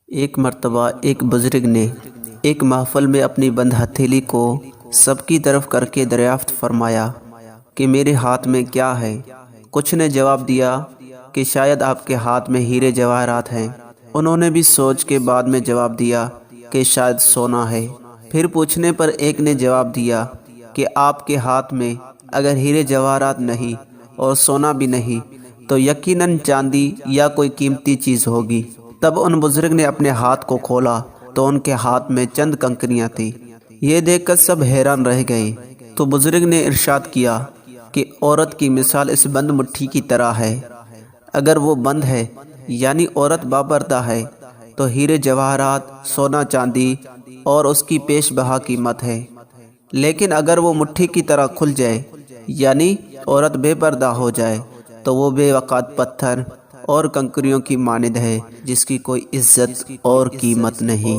ایک مرتبہ ایک بزرگ نے ایک محفل میں اپنی بند ہتھیلی کو سب کی طرف کر کے دریافت فرمایا کہ میرے ہاتھ میں کیا ہے؟ کچھ نے جواب دیا کہ شاید آپ کے ہاتھ میں ہیرے جواہرات ہیں۔ انہوں نے بھی سوچ کے بعد میں جواب دیا کہ شاید سونا ہے۔ پھر پوچھنے پر ایک نے جواب دیا کہ آپ کے ہاتھ میں اگر ہیرے جواہرات نہیں اور سونا بھی نہیں تو یقیناً چاندی یا کوئی قیمتی چیز ہوگی۔ تب ان بزرگ نے اپنے ہاتھ کو کھولا تو ان کے ہاتھ میں چند کنکریاں تھیں۔ یہ دیکھ کر سب حیران رہ گئے۔ تو بزرگ نے ارشاد کیا کہ عورت کی مثال اس بند مٹھی کی طرح ہے۔ اگر وہ بند ہے یعنی عورت بابردہ ہے تو ہیرے جواہرات، سونا چاندی اور اس کی پیش بہا قیمت ہے۔ لیکن اگر وہ مٹھی کی طرح کھل جائے یعنی عورت بے پردہ ہو جائے تو وہ بے وقعت پتھر اور کنکریوں کی مانند ہے جس کی کوئی عزت اور قیمت نہیں۔